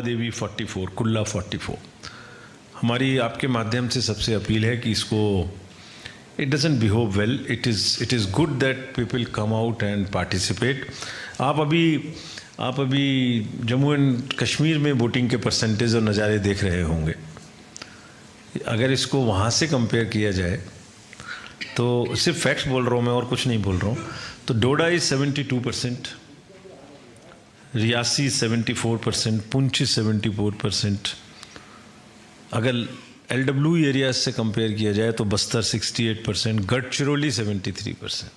देवी 44, कुल्ला 44। हमारी आपके माध्यम से सबसे अपील है कि इसको it doesn't behave well, it is good that people come out and participate. आप अभी जम्मू एंड कश्मीर में वोटिंग के परसेंटेज और नज़ारे देख रहे होंगे। अगर इसको वहाँ से कंपेयर किया जाए तो सिर्फ फैक्ट्स बोल रहा हूँ मैं, और कुछ नहीं बोल रहा हूँ। तो डोडा इज़ 72%, रियासी 74%, पुंछ 74%। अगर LW एरिया से कंपेयर किया जाए तो बस्तर 68%, गढ़चिरौली 73%।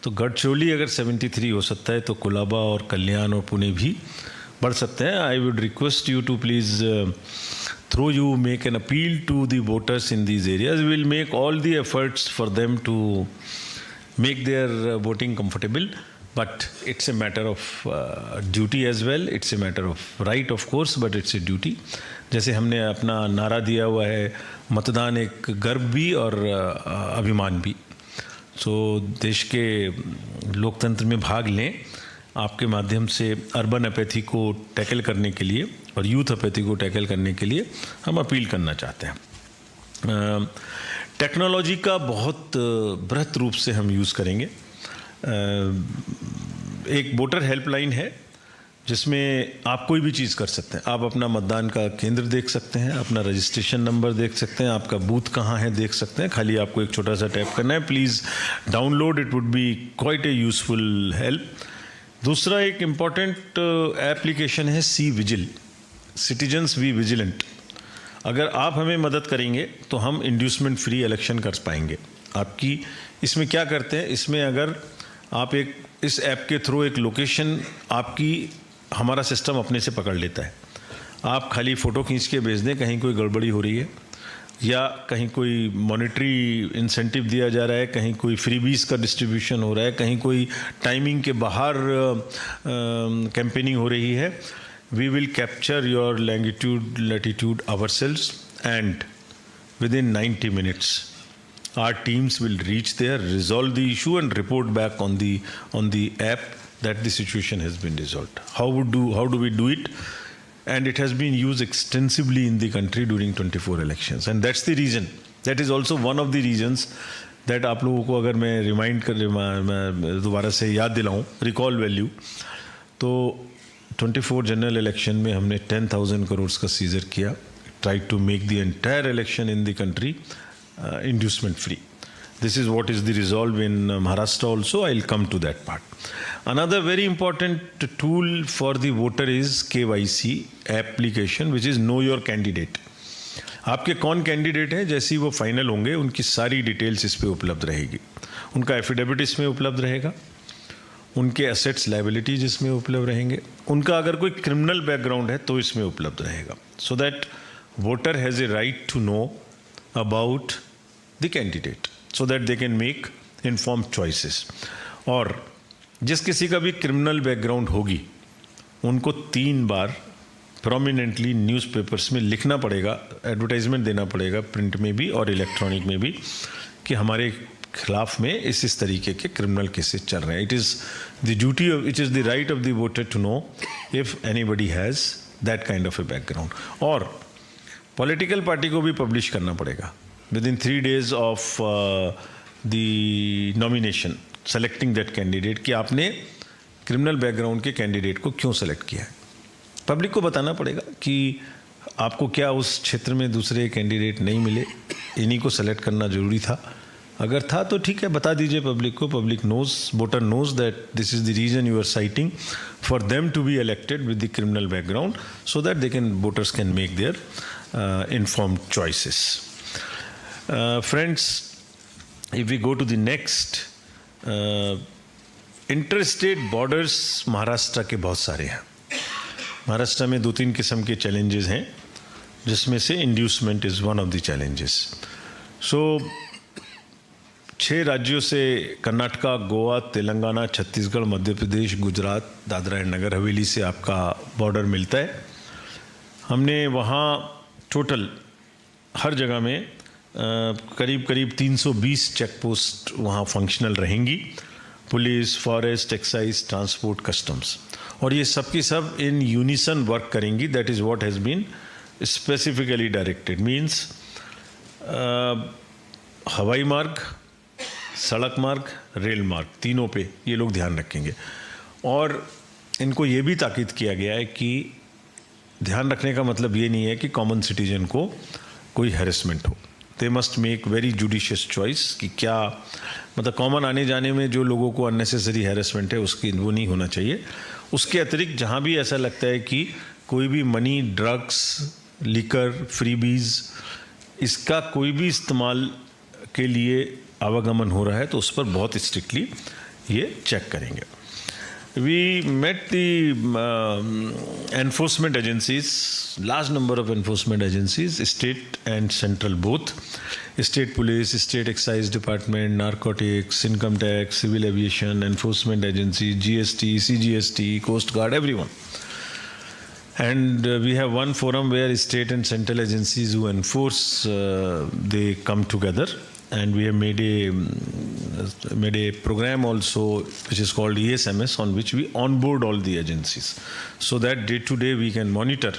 तो गढ़चिरौली अगर 73 हो सकता है तो कोलाबा और कल्याण और पुणे भी बढ़ सकते हैं। I would request you to please through you make an appeal to the voters in these areas. We will make all the efforts for them to make their voting comfortable, but it's a matter of duty as well. It's a matter of right, of course, but it's a duty. जैसे हमने अपना नारा दिया हुआ है, मतदान एक गर्व भी और अभिमान भी। सो देश के लोकतंत्र में भाग लें। आपके माध्यम से अर्बन अपैथी को टैकल करने के लिए और यूथ अपैथी को टैकल करने के लिए हम अपील करना चाहते हैं। टेक्नोलॉजी का बहुत बृहत रूप से हम यूज़ करेंगे। एक वोटर हेल्पलाइन है जिसमें आप कोई भी चीज़ कर सकते हैं। आप अपना मतदान का केंद्र देख सकते हैं, अपना रजिस्ट्रेशन नंबर देख सकते हैं, आपका बूथ कहाँ है देख सकते हैं। खाली आपको एक छोटा सा टैप करना है। Please download, it would be quite a useful help. दूसरा एक इम्पॉर्टेंट एप्लीकेशन है C vigil, citizens we vigilant. अगर आप हमें मदद करेंगे तो हम इंड्यूसमेंट फ्री इलेक्शन कर पाएंगे। आपकी इसमें क्या करते हैं, इसमें अगर आप एक इस ऐप के थ्रू एक लोकेशन आपकी हमारा सिस्टम अपने से पकड़ लेता है। आप खाली फ़ोटो खींच के भेज दें कहीं कोई गड़बड़ी हो रही है या कहीं कोई मॉनेटरी इंसेंटिव दिया जा रहा है, कहीं कोई फ्रीबीज का डिस्ट्रीब्यूशन हो रहा है, कहीं कोई टाइमिंग के बाहर कैंपेनिंग हो रही है। We will capture your longitude latitude ourselves and within 90 minutes our teams will reach there, resolve the issue and report back on the app that the situation has been resolved. How do we do it? And it has been used extensively in the country during 24 elections. And that's the reason, that is also one of the reasons that आप लोगों को अगर मैं remind कर मैं दोबारा से याद दिलाऊं, रिकॉल वैल्यू, तो 24 जनरल इलेक्शन में हमने 10,000 करोड़ का सीजर किया, try to make the entire election in the country inducement free. This is what is the resolve in Maharashtra also. I'll come to that part. Another very important tool for the voter is KYC application, which is Know Your Candidate. आपके कौन candidate हैं, जैसे ही वो final होंगे उनकी सारी details इस पे उपलब्ध रहेगी। उनका एफिडेविट इसमें उपलब्ध रहेगा, उनके एसेट्स लायबिलिटीज इसमें उपलब्ध रहेंगे, उनका अगर कोई क्रिमिनल बैकग्राउंड है तो इसमें उपलब्ध रहेगा। So that voter has a right to know about the candidate, so that they can make informed choices. और जिस किसी का भी क्रिमिनल बैकग्राउंड होगी उनको 3 बार प्रोमिनेंटली न्यूज़पेपर्स में लिखना पड़ेगा, एडवर्टाइजमेंट देना पड़ेगा, प्रिंट में भी और इलेक्ट्रॉनिक में भी, कि हमारे खिलाफ में इस तरीके के क्रिमिनल केसेस चल रहे हैं. It is the duty of, it is the right of the voter to know if anybody has that kind of a background. और पॉलिटिकल पार्टी को भी पब्लिश करना पड़ेगा within 3 days of the nomination, selecting that candidate, कि आपने criminal background के candidate को क्यों सेलेक्ट किया है. पब्लिक को बताना पड़ेगा कि आपको क्या उस क्षेत्र में दूसरे कैंडिडेट नहीं मिले, इन्हीं को सेलेक्ट करना ज़रूरी था. अगर था तो ठीक है, बता दीजिए पब्लिक को. Public knows, voter knows that this is the reason you are citing for them to be elected with the criminal background, so that they can, voters can make their informed choices. Friends, if we go to the next, interstate borders Maharashtra के बहुत सारे हैं. महाराष्ट्र में 2-3 किस्म के challenges हैं, जिसमें से inducement is one of the challenges. So 6 राज्यों से, कर्नाटका, गोवा, तेलंगाना, छत्तीसगढ़, मध्य प्रदेश, गुजरात, दादरा एंड नगर हवेली से आपका बॉर्डर मिलता है. हमने वहाँ टोटल हर जगह में करीब 320 चेक पोस्ट वहाँ फंक्शनल रहेंगी. Police, forest, excise, transport, customs. और ये सब की सब इन यूनिसन वर्क करेंगी. That is what has been specifically directed. Means हवाई मार्ग, सड़क मार्ग, रेल मार्ग, तीनों पे ये लोग ध्यान रखेंगे. और इनको ये भी ताकीद किया गया है कि ध्यान रखने का मतलब ये नहीं है कि कॉमन सिटीजन को कोई हैरेसमेंट हो. They must make very judicious choice कि क्या मतलब कॉमन आने जाने में जो लोगों को अननेसेसरी हैरेसमेंट है उसकी वो नहीं होना चाहिए. उसके अतिरिक्त जहाँ भी ऐसा लगता है कि कोई भी मनी, ड्रग्स, लिकर, फ्रीबीज, इसका कोई भी इस्तेमाल के लिए आवागमन हो रहा है तो उस पर बहुत स्ट्रिक्टली ये चेक करेंगे. We met the enforcement agencies, large number of enforcement agencies, state and central both. State police, state excise department, narcotics, income tax, civil aviation, enforcement agency, GST, CGST, Coast Guard, everyone. And we have one forum where state and central agencies who enforce, they come together. And we have made a program also which is called ESMS, on which we onboard all the agencies so that day to day we can monitor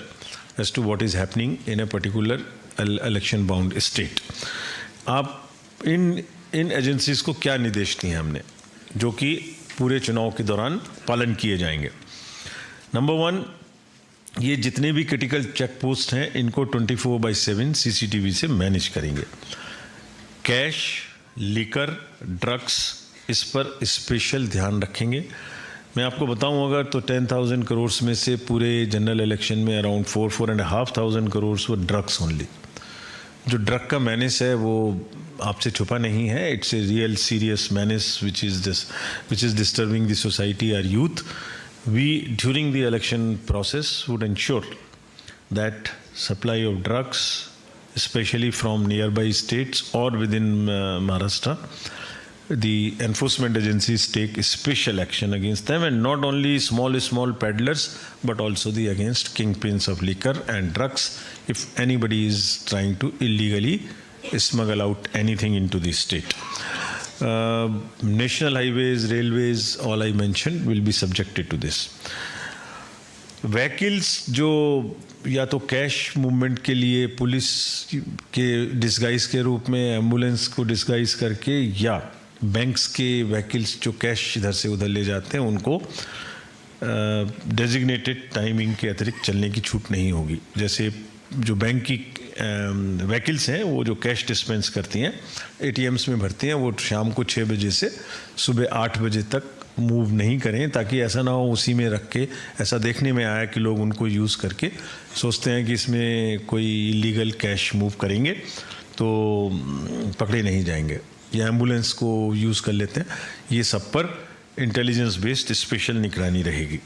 as to what is happening in a particular election bound state. आप इन agencies को क्या निर्देश दिए हमने जो कि पूरे चुनाव के दौरान पालन किए जाएंगे. नंबर 1, ये जितने भी क्रिटिकल चेक पोस्ट हैं इनको 24/7 CCTV से मैनेज करेंगे. कैश, लिकर, ड्रग्स, इस पर स्पेशल ध्यान रखेंगे. मैं आपको बताऊं अगर तो 10,000 करोड़ में से पूरे जनरल इलेक्शन में अराउंड 4,500 करोड़ वो ड्रग्स ओनली. जो ड्रग का मैनेस है वो आपसे छुपा नहीं है. It's a real serious menace which is disturbing the society और youth. We during the election process would ensure that supply of drugs, especially from nearby states or within Maharashtra, the enforcement agencies take special action against them, and not only small peddlers but also against kingpins of liquor and drugs if anybody is trying to illegally smuggle out anything into the state. National highways, railways, all I mentioned will be subjected to this. Vehicles जो या तो cash movement के लिए police के disguise के रूप में ambulance को डिस्गाइज करके, या बैंक्स के व्हीकल्स जो कैश इधर से उधर ले जाते हैं उनको डेजिग्नेटेड टाइमिंग के अतिरिक्त चलने की छूट नहीं होगी. जैसे जो बैंक की व्हीकल्स हैं वो जो कैश डिस्पेंस करती हैं, ATMs में भरती हैं, वो शाम को 6 बजे से सुबह 8 बजे तक मूव नहीं करें, ताकि ऐसा ना हो उसी में रख के. ऐसा देखने में आया कि लोग उनको यूज़ करके सोचते हैं कि इसमें कोई इलीगल कैश मूव करेंगे तो पकड़े नहीं जाएंगे, या एम्बुलेंस को यूज़ कर लेते हैं. ये सब पर इंटेलिजेंस बेस्ड स्पेशल निगरानी रहेगी.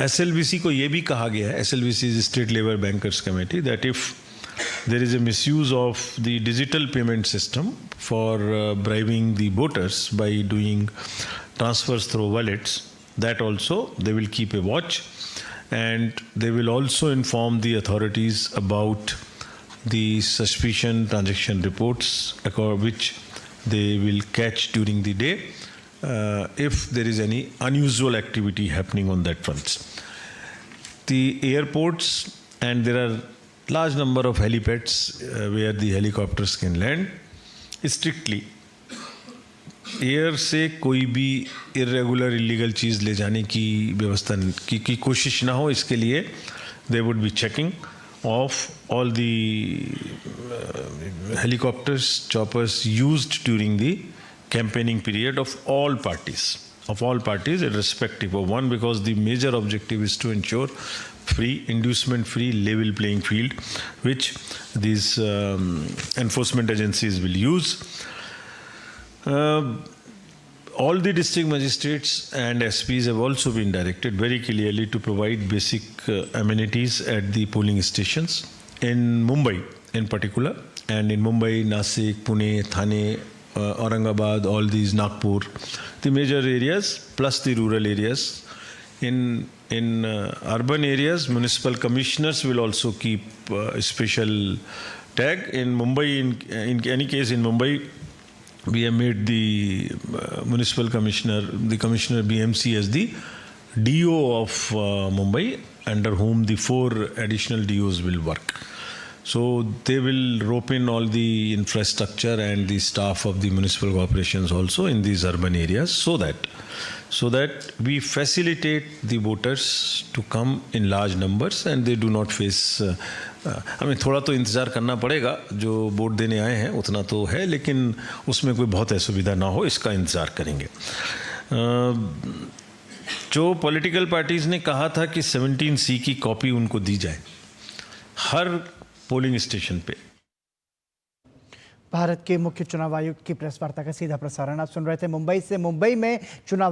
SLBC को ये भी कहा गया है, SLBC is state labour bankers committee, that if there is a misuse of the digital payment system for bribing the voters by doing transfers through wallets, that also they will keep a watch, and they will also inform the authorities about the suspicion transaction reports which they will catch during the day if there is any unusual activity happening on that front. The airports, and there are large number of helipads where the helicopters can land. Strictly air से कोई भी irregular illegal चीज़ ले जाने की व्यवस्था की कोशिश ना हो, इसके लिए they would be checking of all the helicopters, choppers used during the campaigning period of all parties irrespective of one, because the major objective is to ensure free, inducement free, level playing field, which these enforcement agencies will use. All the district magistrates and SPs have also been directed very clearly to provide basic amenities at the polling stations in Mumbai in particular, and in Mumbai, Nasik, Pune, Thane, Aurangabad, all these, Nagpur, the major areas plus the rural areas. In urban areas, municipal commissioners will also keep a special tag. In Mumbai, in any case, in Mumbai, we have made the municipal commissioner, the commissioner BMC, as the DO of Mumbai, under whom the 4 additional DOs will work. So they will rope in all the infrastructure and the staff of the municipal corporations also in these urban areas, so that we facilitate the voters to come in large numbers and they do not face हमें थोड़ा तो इंतज़ार करना पड़ेगा, जो vote देने आए हैं उतना तो है, लेकिन उसमें कोई बहुत असुविधा ना हो, इसका इंतज़ार करेंगे। जो पॉलिटिकल पार्टीज़ ने कहा था कि 17C की कॉपी उनको दी जाए हर पोलिंग स्टेशन पे। भारत के मुख्य चुनाव आयुक्त की प्रेस वार्ता का सीधा प्रसारण आप सुन रहे थे मुंबई से। मुंबई में चुनाव